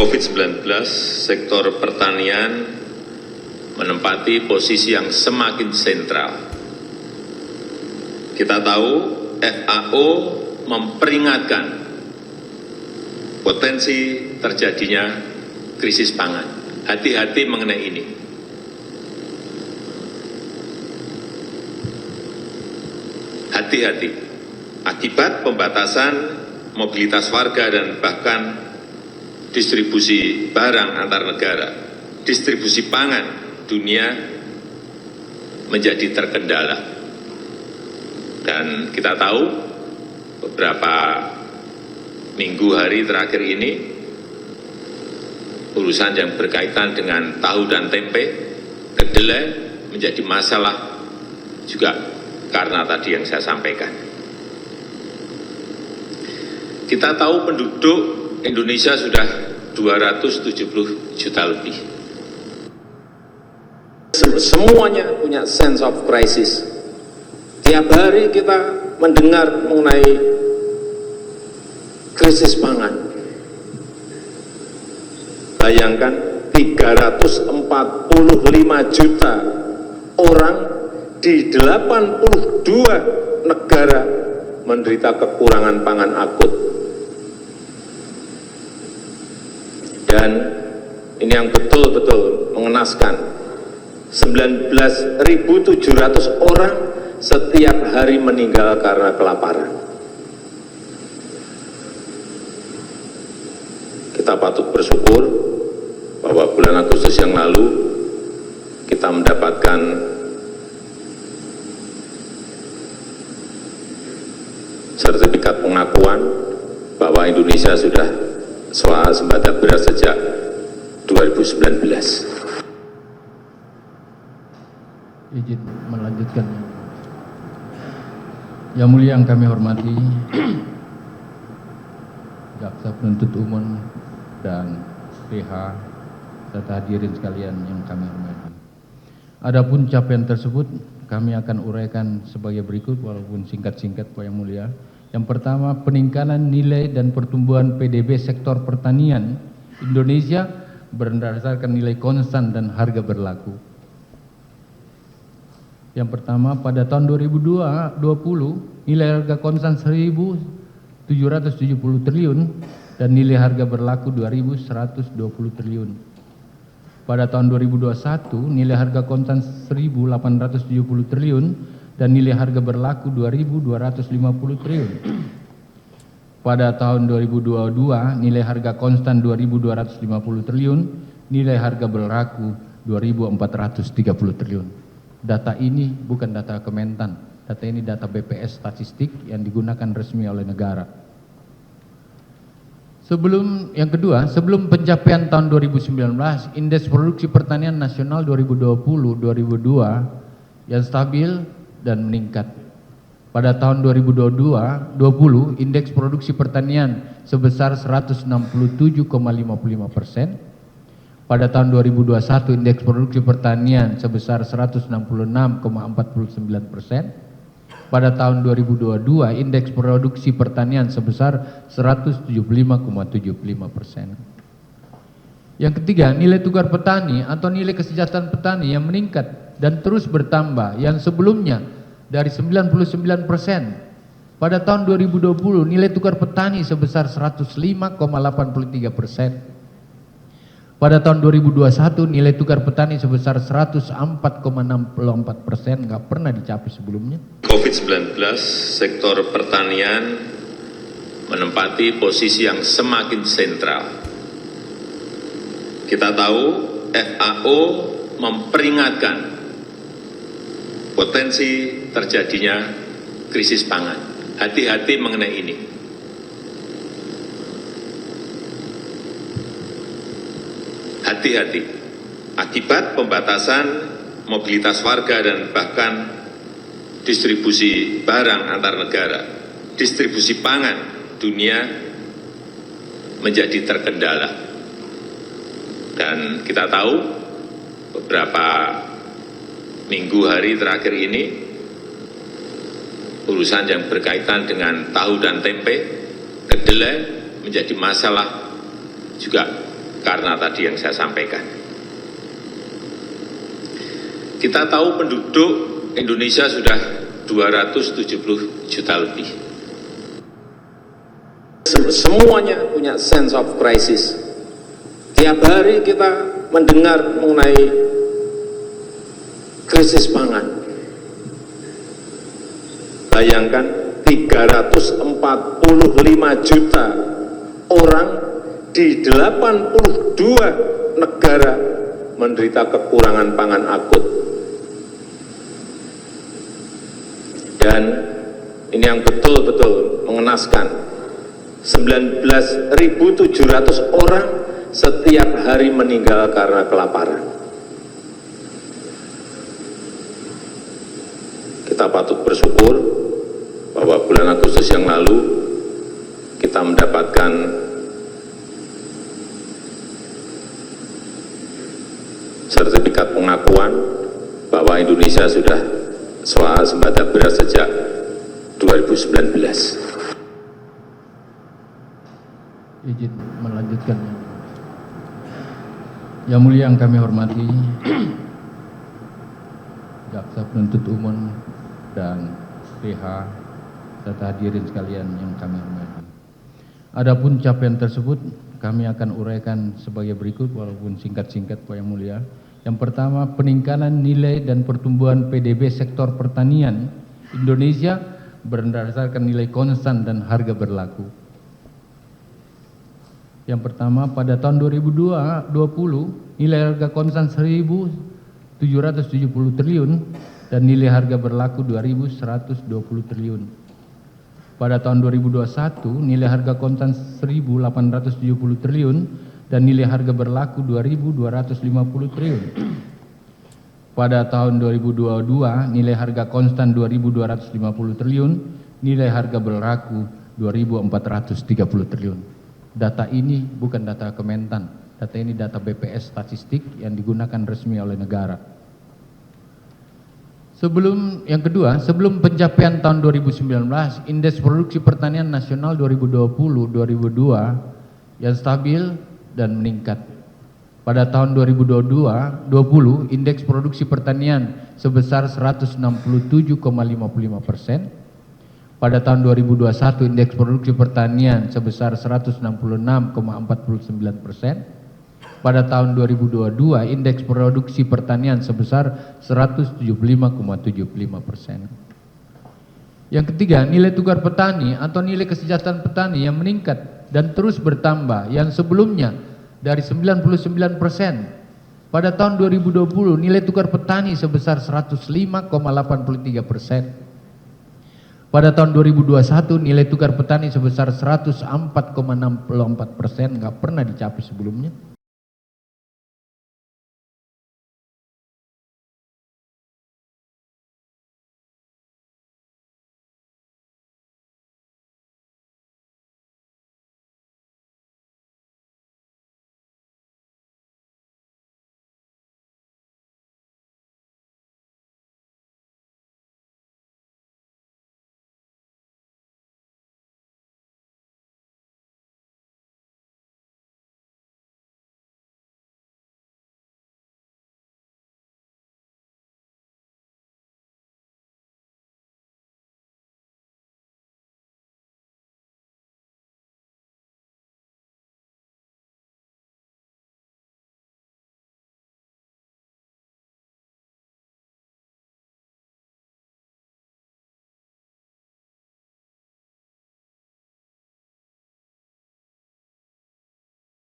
COVID-19, sektor pertanian menempati posisi yang semakin sentral. Kita tahu FAO memperingatkan potensi terjadinya krisis pangan. Hati-hati mengenai ini. Hati-hati. Akibat pembatasan mobilitas warga dan bahkan distribusi barang antar negara, distribusi pangan dunia menjadi terkendala. Dan kita tahu beberapa minggu hari terakhir ini urusan yang berkaitan dengan tahu dan tempe, kedelai menjadi masalah juga karena tadi yang saya sampaikan. Kita tahu penduduk Indonesia sudah 270 juta lebih. Semuanya punya sense of crisis. Tiap hari kita mendengar mengenai krisis pangan. Bayangkan 345 juta orang di 82 negara menderita kekurangan pangan akut. Dan ini yang betul-betul mengenaskan, 19.700 orang setiap hari meninggal karena kelaparan. Kita patut bersyukur bahwa bulan Agustus yang lalu kita mendapatkan sertifikat pengakuan bahwa Indonesia sudah swasembada beras sejak 2019. Izin melanjutkan. Yang mulia yang kami hormati, Jaksa Penuntut Umum dan PH serta hadirin sekalian yang kami hormati. Adapun capaian tersebut kami akan uraikan sebagai berikut walaupun singkat-singkat Pak Yang Mulia. Yang pertama, peningkatan nilai dan pertumbuhan PDB sektor pertanian Indonesia berdasarkan nilai konstan dan harga berlaku. Yang pertama, pada tahun 2020 nilai harga konstan 1.770 triliun dan nilai harga berlaku 2.120 triliun. Pada tahun 2021 nilai harga konstan 1.870 triliun dan nilai harga berlaku 2.250 triliun. Pada tahun 2022 nilai harga konstan 2.250 triliun, nilai harga berlaku 2.430 triliun. Data ini bukan data Kementan, data ini data BPS statistik yang digunakan resmi oleh negara. Yang kedua, sebelum pencapaian tahun 2019, indeks produksi pertanian nasional 2020-2022 yang stabil dan meningkat. Pada tahun 2020, indeks produksi pertanian sebesar 167,55%. Pada tahun 2021, indeks produksi pertanian sebesar 166,49%. Pada tahun 2022, indeks produksi pertanian sebesar 175,75%. Yang ketiga, nilai tukar petani atau nilai kesejahteraan petani yang meningkat dan terus bertambah, yang sebelumnya dari 99%. Pada tahun 2020 nilai tukar petani sebesar 105,83%. Pada tahun 2021 nilai tukar petani sebesar 104,64%, nggak pernah dicapai sebelumnya. COVID-19, sektor pertanian menempati posisi yang semakin sentral. Kita tahu FAO memperingatkan potensi terjadinya krisis pangan. Hati-hati mengenai ini. Hati-hati. Akibat pembatasan mobilitas warga dan bahkan distribusi barang antar negara, distribusi pangan dunia menjadi terkendala. Dan kita tahu beberapa minggu hari terakhir ini urusan yang berkaitan dengan tahu dan tempe, kedelai menjadi masalah juga karena tadi yang saya sampaikan. Kita tahu penduduk Indonesia sudah 270 juta lebih. Semuanya punya sense of crisis. Tiap hari kita mendengar mengenai krisis pangan. Bayangkan 345 juta orang di 82 negara menderita kekurangan pangan akut. Dan ini yang betul-betul mengenaskan, 19.700 orang setiap hari meninggal karena kelaparan. Kita patut bersyukur bahwa bulan Agustus yang lalu kita mendapatkan sertifikat pengakuan bahwa Indonesia sudah swasembada beras sejak 2019. Izin melanjutkan. Yang mulia yang kami hormati, jaksa penuntut umum dan PH serta hadirin sekalian yang kami hormati. Adapun capaian tersebut kami akan uraikan sebagai berikut walaupun singkat-singkat Pak Yang Mulia. Yang pertama, peningkatan nilai dan pertumbuhan PDB sektor pertanian Indonesia berdasarkan nilai konstan dan harga berlaku. Yang pertama, pada tahun 2020 nilai harga konstan 1.770 triliun dan nilai harga berlaku 2.120 triliun. Pada tahun 2021 nilai harga konstan 1.870 triliun dan nilai harga berlaku 2.250 triliun. Pada tahun 2022 nilai harga konstan 2.250 triliun, nilai harga berlaku 2.430 triliun. Data ini bukan data Kementan, data ini data BPS statistik yang digunakan resmi oleh negara. Yang kedua, sebelum pencapaian tahun 2019, indeks produksi pertanian nasional 2020-2022 yang stabil dan meningkat. Pada tahun 2020, indeks produksi pertanian sebesar 167,55%. Pada tahun 2021, indeks produksi pertanian sebesar 166,49%. Pada tahun 2022, indeks produksi pertanian sebesar 175,75%. Yang ketiga, nilai tukar petani atau nilai kesejahteraan petani yang meningkat dan terus bertambah, yang sebelumnya dari 99%. Pada tahun 2020, nilai tukar petani sebesar 105,83%. Pada tahun 2021 nilai tukar petani sebesar 104,64%, nggak pernah dicapai sebelumnya.